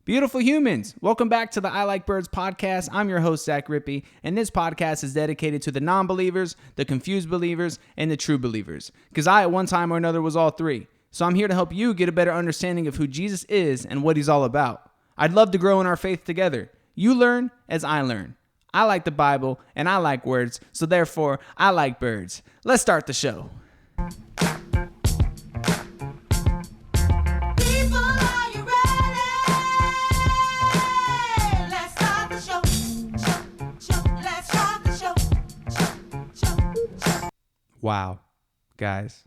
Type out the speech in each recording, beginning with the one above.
Beautiful humans, welcome back to the I Like Birds podcast. I'm your host, Zach Rippey, and this podcast is dedicated to the non-believers, the confused believers, and the true believers. Because I, at one time or another, was all three. So I'm here to help you get a better understanding of who Jesus is and what he's all about. I'd love to grow in our faith together. You learn as I learn. I like the Bible, and I like words, so therefore, I like birds. Let's start the show. Wow, guys,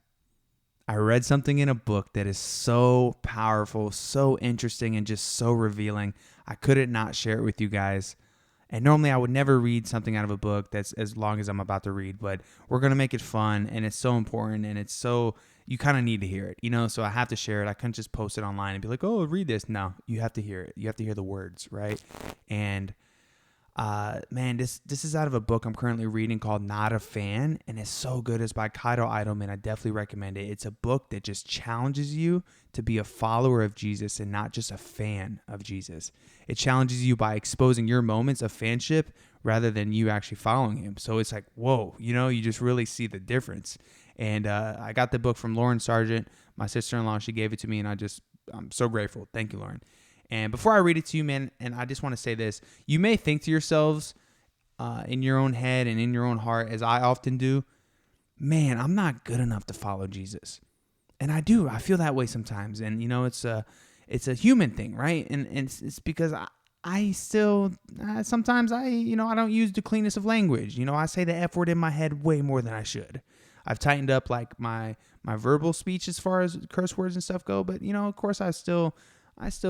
I read something in a book that is so powerful, so interesting, and just so revealing. I couldn't not share it with you guys. And normally I would never read something out of a book that's as long as I'm about to read, but we're going to make it fun, and it's so important, and it's so, you kind of need to hear it, so I have to share it. I couldn't just post it online and be like, oh, read this. No, you have to hear it. You have to hear the words, right? And man, this is out of a book I'm currently reading called Not a Fan, and it's so good. It's by Kyle Idleman. I definitely recommend it. It's a book that just challenges you to be a follower of Jesus and not just a fan of Jesus. It challenges you by exposing your moments of fanship rather than you actually following him. So it's like, whoa, you just really see the difference. And I got the book from Lauren Sargent, my sister-in-law. She gave it to me, and I'm so grateful. Thank you, Lauren. And before I read it to you, man, and I just want to say this, you may think to yourselves in your own head and in your own heart, as I often do, man, I'm not good enough to follow Jesus. And I do. I feel that way sometimes. And, it's a human thing, right? And it's because I still, sometimes I don't use the cleanest of language. I say the F word in my head way more than I should. I've tightened up like my verbal speech as far as curse words and stuff go. But, of course, I still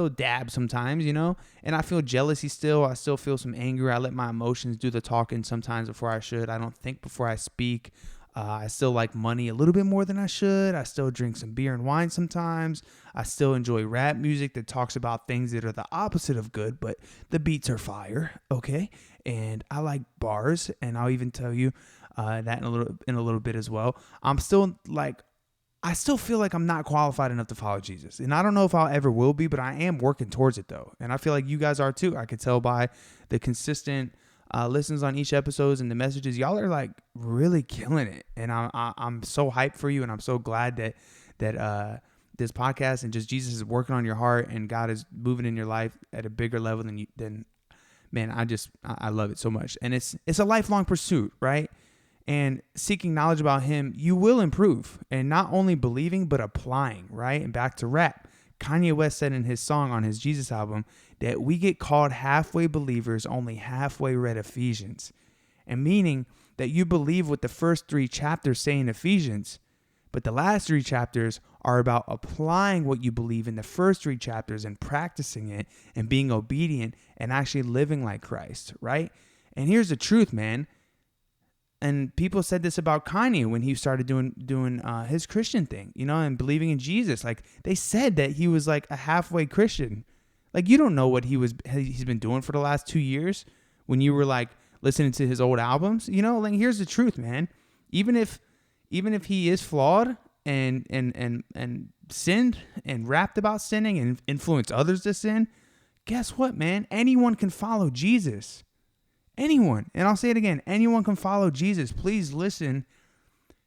dab sometimes, and I feel jealousy still. I still feel some anger. I let my emotions do the talking sometimes before I should. I don't think before I speak. I still like money a little bit more than I should. I still drink some beer and wine sometimes. I still enjoy rap music that talks about things that are the opposite of good, but the beats are fire, okay? And I like bars, and I'll even tell you that in a little bit as well. I still feel like I'm not qualified enough to follow Jesus. And I don't know if I'll ever will be, but I am working towards it, though. And I feel like you guys are, too. I could tell by the consistent listens on each episode and the messages. Y'all are, like, really killing it. And I'm so hyped for you, and I'm so glad that this podcast and just Jesus is working on your heart, and God is moving in your life at a bigger level than man, I love it so much. And it's a lifelong pursuit, right? And seeking knowledge about him, you will improve. And not only believing, but applying, right? And back to rap. Kanye West said in his song on his Jesus album that we get called halfway believers, only halfway read Ephesians. And meaning that you believe what the first 3 chapters say in Ephesians, but the last 3 chapters are about applying what you believe in the first 3 chapters and practicing it and being obedient and actually living like Christ, right? And here's the truth, man. And people said this about Kanye when he started doing his Christian thing, and believing in Jesus. Like, they said that he was like a halfway Christian. Like, you don't know what he's been doing for the last 2 years when you were like listening to his old albums. Like, here's the truth, man. Even if he is flawed and sinned and rapped about sinning and influenced others to sin, guess what, man? Anyone can follow Jesus. Anyone. And I'll say it again. Anyone can follow Jesus. Please listen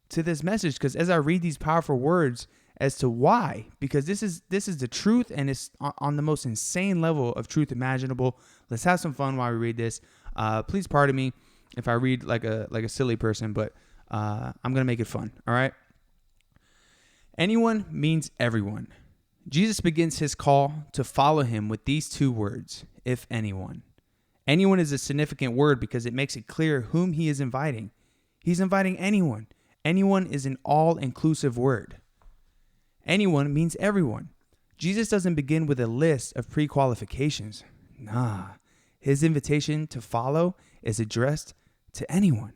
to this message, because as I read these powerful words as to why, because this is the truth, and it's on the most insane level of truth imaginable. Let's have some fun while we read this. Please pardon me if I read like a silly person, but I'm going to make it fun. All right. Anyone means everyone. Jesus begins his call to follow him with these 2 words, if anyone. Anyone is a significant word because it makes it clear whom he is inviting. He's inviting anyone. Anyone is an all-inclusive word. Anyone means everyone. Jesus doesn't begin with a list of pre-qualifications. Nah, his invitation to follow is addressed to anyone.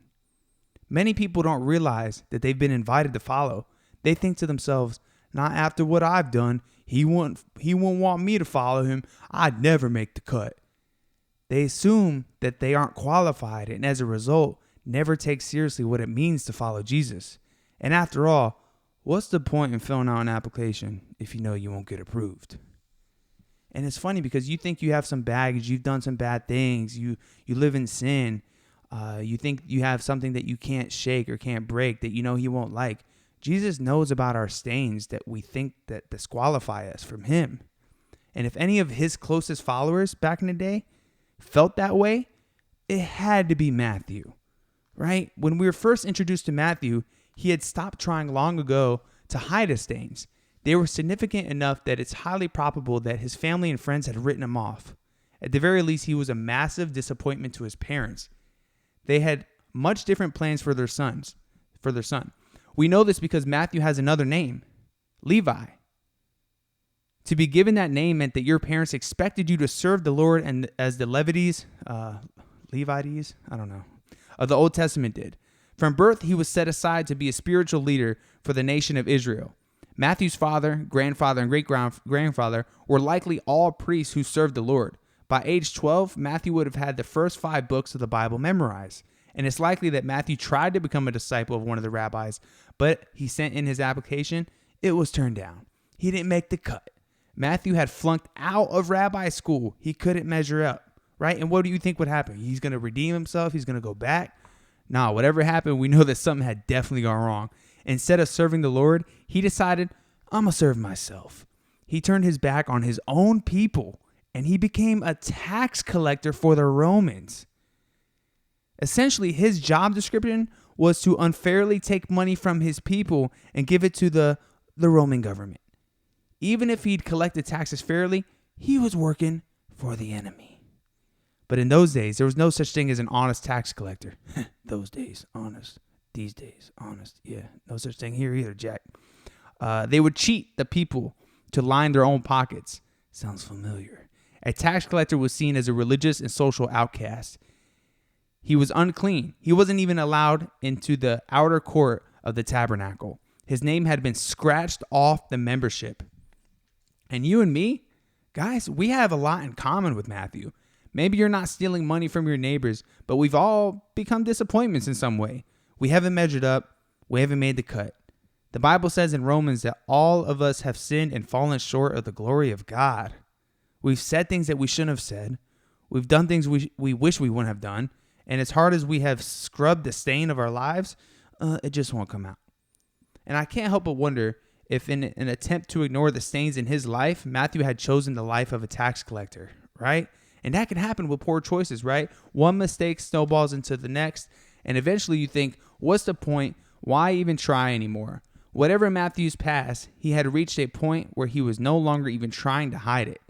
Many people don't realize that they've been invited to follow. They think to themselves, not after what I've done, he won't want me to follow him. I'd never make the cut. They assume that they aren't qualified, and as a result, never take seriously what it means to follow Jesus. And after all, what's the point in filling out an application if you know you won't get approved? And it's funny because you think you have some baggage, you've done some bad things, you live in sin, you think you have something that you can't shake or can't break that you know he won't like. Jesus knows about our stains that we think that disqualify us from him. And if any of his closest followers back in the day felt that way, it had to be Matthew, right? When we were first introduced to Matthew, he had stopped trying long ago to hide his stains. They were significant enough that it's highly probable that his family and friends had written him off. At the very least, he was a massive disappointment to his parents. They had much different plans for their son. We know this because Matthew has another name, Levi. To be given that name meant that your parents expected you to serve the Lord and as the Levites, Levites, I don't know, of the Old Testament did. From birth, he was set aside to be a spiritual leader for the nation of Israel. Matthew's father, grandfather, and great-grandfather were likely all priests who served the Lord. By age 12, Matthew would have had the first 5 books of the Bible memorized. And it's likely that Matthew tried to become a disciple of one of the rabbis, but he sent in his application. It was turned down. He didn't make the cut. Matthew had flunked out of rabbi school. He couldn't measure up, right? And what do you think would happen? He's going to redeem himself. He's going to go back. Nah, whatever happened, we know that something had definitely gone wrong. Instead of serving the Lord, he decided, I'm going to serve myself. He turned his back on his own people, and he became a tax collector for the Romans. Essentially, his job description was to unfairly take money from his people and give it to the Roman government. Even if he'd collected taxes fairly, he was working for the enemy. But in those days, there was no such thing as an honest tax collector. Those days, honest. These days, honest. Yeah, no such thing here either, Jack. They would cheat the people to line their own pockets. Sounds familiar. A tax collector was seen as a religious and social outcast. He was unclean. He wasn't even allowed into the outer court of the tabernacle. His name had been scratched off the membership. And you and me, guys, we have a lot in common with Matthew. Maybe you're not stealing money from your neighbors, but we've all become disappointments in some way. We haven't measured up. We haven't made the cut. The Bible says in Romans that all of us have sinned and fallen short of the glory of God. We've said things that we shouldn't have said. We've done things we wish we wouldn't have done. And as hard as we have scrubbed the stain of our lives, it just won't come out. And I can't help but wonder if in an attempt to ignore the stains in his life, Matthew had chosen the life of a tax collector, right? And that can happen with poor choices, right? One mistake snowballs into the next. And eventually you think, what's the point? Why even try anymore? Whatever Matthew's past, he had reached a point where he was no longer even trying to hide it.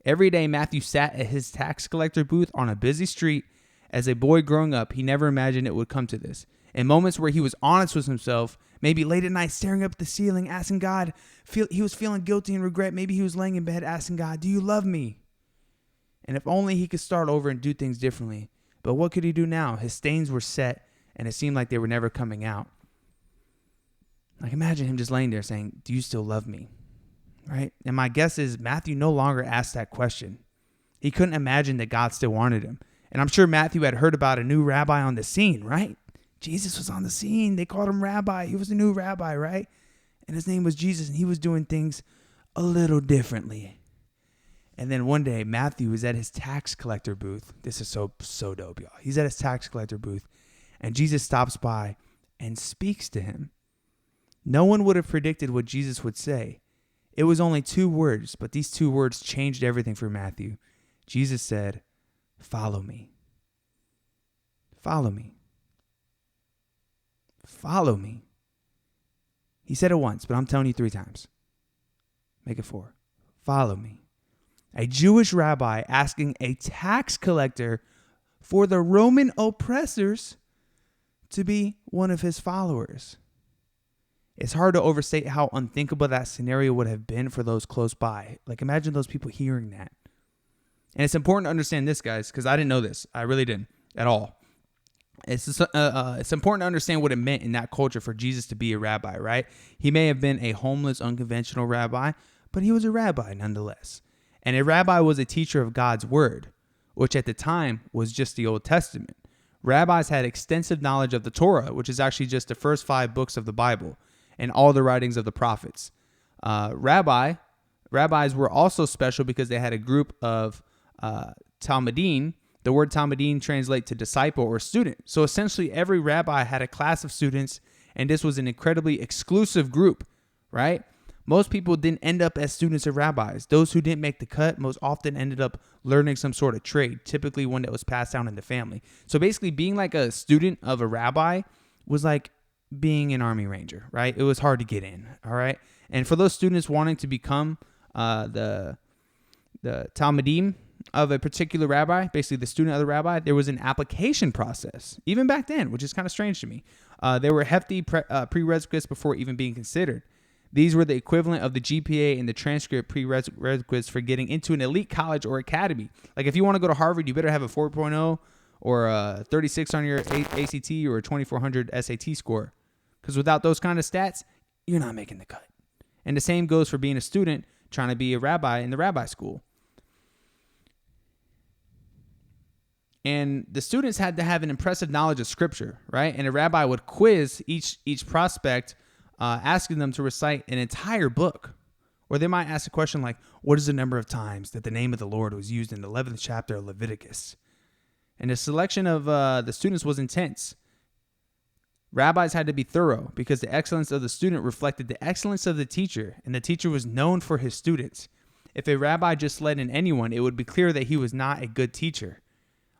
Every day Matthew sat at his tax collector booth on a busy street. As a boy growing up, he never imagined it would come to this. In moments where he was honest with himself, maybe late at night staring up at the ceiling, asking God, he was feeling guilty and regret. Maybe he was laying in bed asking God, do you love me? And if only he could start over and do things differently. But what could he do now? His stains were set, and it seemed like they were never coming out. Like, imagine him just laying there saying, do you still love me? Right? And my guess is Matthew no longer asked that question. He couldn't imagine that God still wanted him. And I'm sure Matthew had heard about a new rabbi on the scene, right? Jesus was on the scene. They called him rabbi. He was a new rabbi, right? And his name was Jesus, and he was doing things a little differently. And then one day, Matthew is at his tax collector booth. This is so dope, y'all. He's at his tax collector booth, and Jesus stops by and speaks to him. No one would have predicted what Jesus would say. It was only 2 words, but these 2 words changed everything for Matthew. Jesus said, follow me. Follow me. Follow me. He said it once, but I'm telling you 3 times. Make it 4. Follow me. A Jewish rabbi asking a tax collector for the Roman oppressors to be one of his followers. It's hard to overstate how unthinkable that scenario would have been for those close by. Like, imagine those people hearing that. And it's important to understand this, guys, because I didn't know this. I really didn't at all. It's important to understand what it meant in that culture for Jesus to be a rabbi, right? He may have been a homeless, unconventional rabbi, but he was a rabbi nonetheless. And a rabbi was a teacher of God's word, which at the time was just the Old Testament. Rabbis had extensive knowledge of the Torah, which is actually just the first 5 books of the Bible, and all the writings of the prophets. Rabbi Rabbis were also special because they had a group of Talmudim. The word Talmudim translates to disciple or student. So essentially every rabbi had a class of students, and this was an incredibly exclusive group, right? Most people didn't end up as students of rabbis. Those who didn't make the cut most often ended up learning some sort of trade, typically one that was passed down in the family. So basically being like a student of a rabbi was like being an Army Ranger, right? It was hard to get in, all right? And for those students wanting to become the Talmudim of a particular rabbi, basically the student of the rabbi, there was an application process, even back then, which is kind of strange to me. There were hefty prerequisites before even being considered. These were the equivalent of the GPA and the transcript prerequisites for getting into an elite college or academy. Like if you want to go to Harvard, you better have a 4.0 or a 36 on your ACT or a 2400 SAT score. Because without those kind of stats, you're not making the cut. And the same goes for being a student trying to be a rabbi in the rabbi school. And the students had to have an impressive knowledge of scripture, right? And a rabbi would quiz each prospect, asking them to recite an entire book. Or they might ask a question like, what is the number of times that the name of the Lord was used in the 11th chapter of Leviticus? And the selection of the students was intense. Rabbis had to be thorough because the excellence of the student reflected the excellence of the teacher, and the teacher was known for his students. If a rabbi just let in anyone, it would be clear that he was not a good teacher.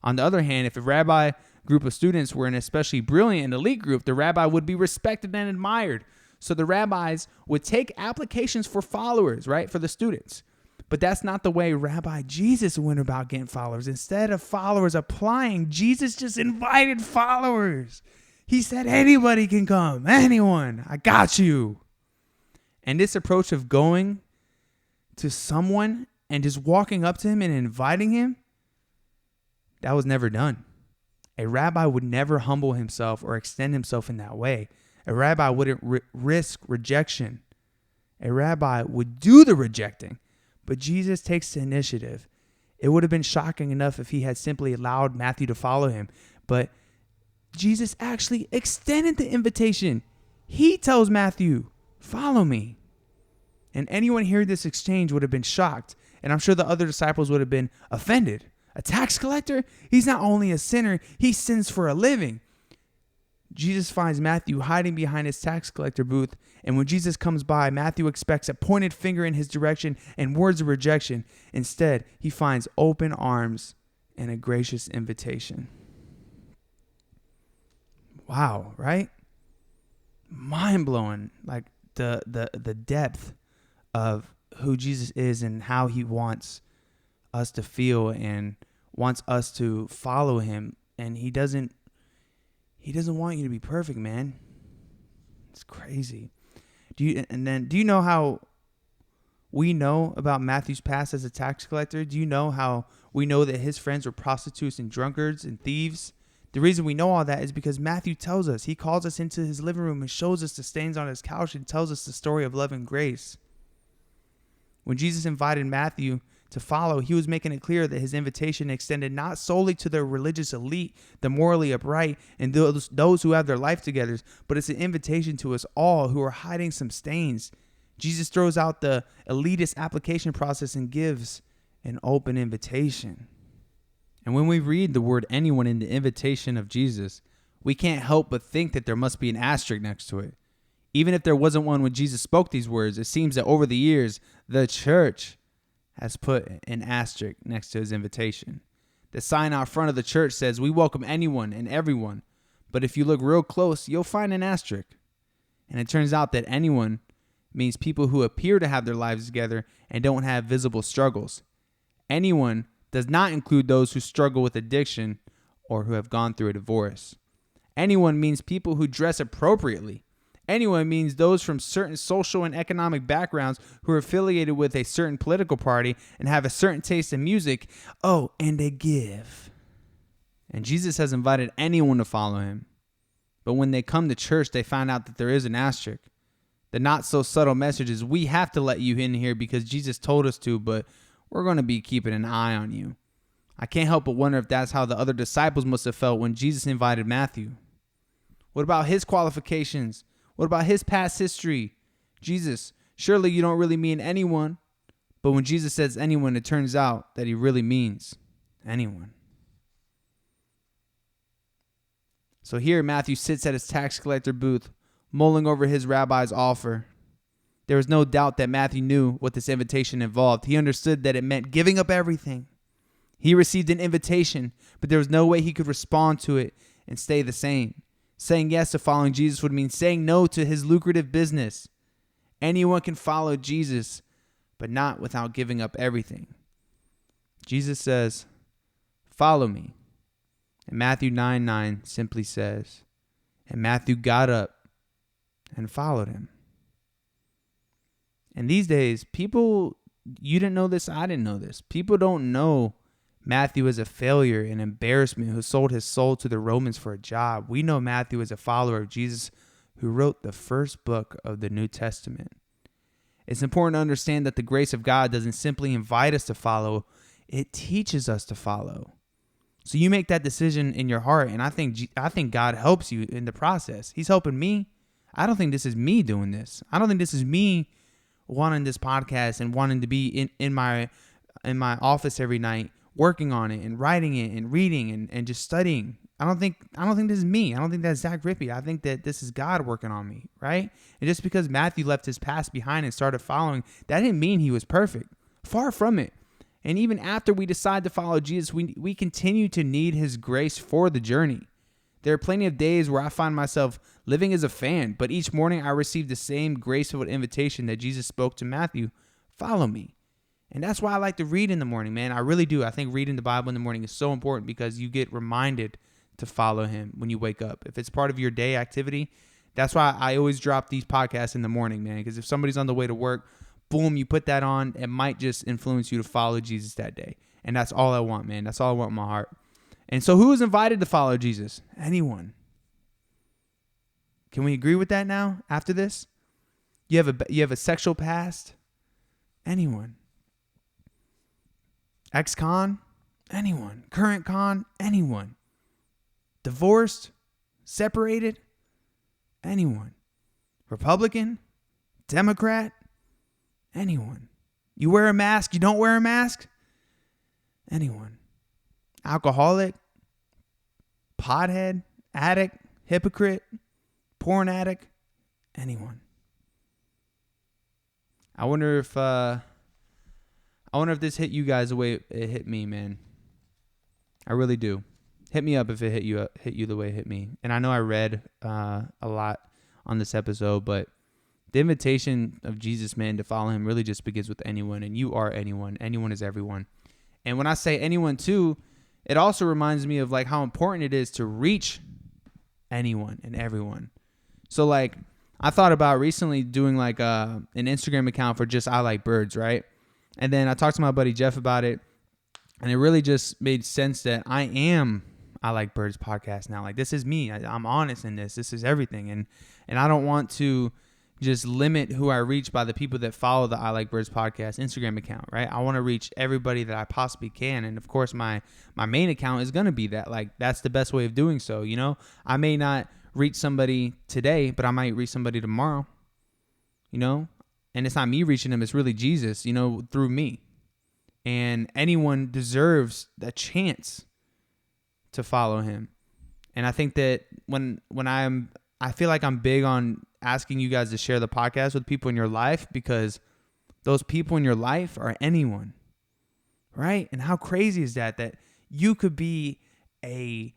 On the other hand, if a rabbi group of students were an especially brilliant and elite group, the rabbi would be respected and admired. So the rabbis would take applications for followers, right, for the students. But that's not the way Rabbi Jesus went about getting followers. Instead of followers applying, Jesus just invited followers. He said, anybody can come, anyone, I got you. And this approach of going to someone and just walking up to him and inviting him, that was never done. A rabbi would never humble himself or extend himself in that way. A rabbi wouldn't risk rejection. A rabbi would do the rejecting, but Jesus takes the initiative. It would have been shocking enough if he had simply allowed Matthew to follow him, but Jesus actually extended the invitation. He tells Matthew, follow me. And anyone hearing this exchange would have been shocked, and I'm sure the other disciples would have been offended. A tax collector? He's not only a sinner, he sins for a living. Jesus finds Matthew hiding behind his tax collector booth, and when Jesus comes by, Matthew expects a pointed finger in his direction and words of rejection. Instead, he finds open arms and a gracious invitation. Wow, right? Mind-blowing, like the depth of who Jesus is and how he wants us to feel and wants us to follow him. And he doesn't want you to be perfect, man. It's crazy. Do you know how we know about Matthew's past as a tax collector? Do you know how we know that his friends were prostitutes and drunkards and thieves? The reason we know all that is because Matthew tells us. He calls us into his living room and shows us the stains on his couch and tells us the story of love and grace. When Jesus invited Matthew to follow, he was making it clear that his invitation extended not solely to the religious elite, the morally upright, and those who have their life together, but it's an invitation to us all who are hiding some stains. Jesus throws out the elitist application process and gives an open invitation. And when we read the word anyone in the invitation of Jesus, we can't help but think that there must be an asterisk next to it. Even if there wasn't one when Jesus spoke these words, it seems that over the years, the church has put an asterisk next to his invitation. The sign out front of the church says, we welcome anyone and everyone. But if you look real close, you'll find an asterisk. And it turns out that anyone means people who appear to have their lives together and don't have visible struggles. Anyone does not include those who struggle with addiction or who have gone through a divorce. Anyone means people who dress appropriately. Anyone means those from certain social and economic backgrounds who are affiliated with a certain political party and have a certain taste in music. Oh, and they give. And Jesus has invited anyone to follow him. But when they come to church, they find out that there is an asterisk. The not so subtle message is, we have to let you in here because Jesus told us to, but we're going to be keeping an eye on you. I can't help but wonder if that's how the other disciples must have felt when Jesus invited Matthew. What about his qualifications? What about his past history? Jesus, surely you don't really mean anyone. But when Jesus says anyone, it turns out that he really means anyone. So here Matthew sits at his tax collector booth, mulling over his rabbi's offer. There was no doubt that Matthew knew what this invitation involved. He understood that it meant giving up everything. He received an invitation, but there was no way he could respond to it and stay the same. Saying yes to following Jesus would mean saying no to his lucrative business. Anyone can follow Jesus, but not without giving up everything. Jesus says, "Follow me." And Matthew 9:9 simply says, "And Matthew got up and followed him." And these days, people, you didn't know this, I didn't know this. People don't know Matthew is a failure, an embarrassment, who sold his soul to the Romans for a job. We know Matthew is a follower of Jesus who wrote the first book of the New Testament. It's important to understand that the grace of God doesn't simply invite us to follow, it teaches us to follow. So you make that decision in your heart, and I think God helps you in the process. He's helping me. I don't think this is me doing this. I don't think this is me wanting this podcast and wanting to be in my office every night working on it and writing it and reading and just studying. I don't think this is me. I don't think that's Zach Rippey. I think that this is God working on me, right? And just because Matthew left his past behind and started following, that didn't mean he was perfect. Far from it. And even after we decide to follow Jesus, we continue to need his grace for the journey. There are plenty of days where I find myself living as a fan, but each morning I receive the same graceful invitation that Jesus spoke to Matthew: follow me. And that's why I like to read in the morning, man. I really do. I think reading the Bible in the morning is so important because you get reminded to follow him when you wake up. If it's part of your day activity, that's why I always drop these podcasts in the morning, man. Because if somebody's on the way to work, boom, you put that on, it might just influence you to follow Jesus that day. And that's all I want, man. That's all I want in my heart. And so who is invited to follow Jesus? Anyone. Can we agree with that now after this? You have a sexual past? Anyone. Ex-con? Anyone. Current con? Anyone. Divorced? Separated? Anyone. Republican? Democrat? Anyone. You wear a mask? You don't wear a mask? Anyone. Alcoholic? Pothead? Addict? Hypocrite? Porn addict? Anyone. I wonder if this hit you guys the way it hit me, man. I really do. Hit me up if it hit you the way it hit me. And I know I read a lot on this episode, but the invitation of Jesus, man, to follow him really just begins with anyone. And you are anyone. Anyone is everyone. And when I say anyone too, it also reminds me of like how important it is to reach anyone and everyone. So like I thought about recently doing like an Instagram account for just I Like Birds, right? And then I talked to my buddy Jeff about it, and it really just made sense that I Like Birds podcast now. Like this is me. I'm honest in this. This is everything. And I don't want to just limit who I reach by the people that follow the I Like Birds podcast Instagram account, right? I want to reach everybody that I possibly can. And of course, my main account is going to be that. Like that's the best way of doing so, you know? I may not reach somebody today, but I might reach somebody tomorrow, you know? And it's not me reaching them. It's really Jesus, you know, through me. And anyone deserves a chance to follow him. And I think that I feel like I'm big on asking you guys to share the podcast with people in your life, because those people in your life are anyone, right? And how crazy is that you could be a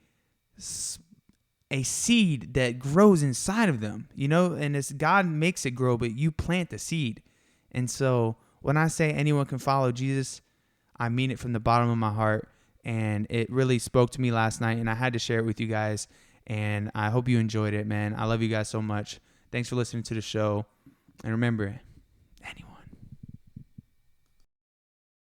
seed that grows inside of them, you know, and it's God makes it grow, but you plant the seed. And so when I say anyone can follow Jesus, I mean it from the bottom of my heart. And it really spoke to me last night, and I had to share it with you guys. And I hope you enjoyed it, man. I love you guys so much. Thanks for listening to the show. And remember,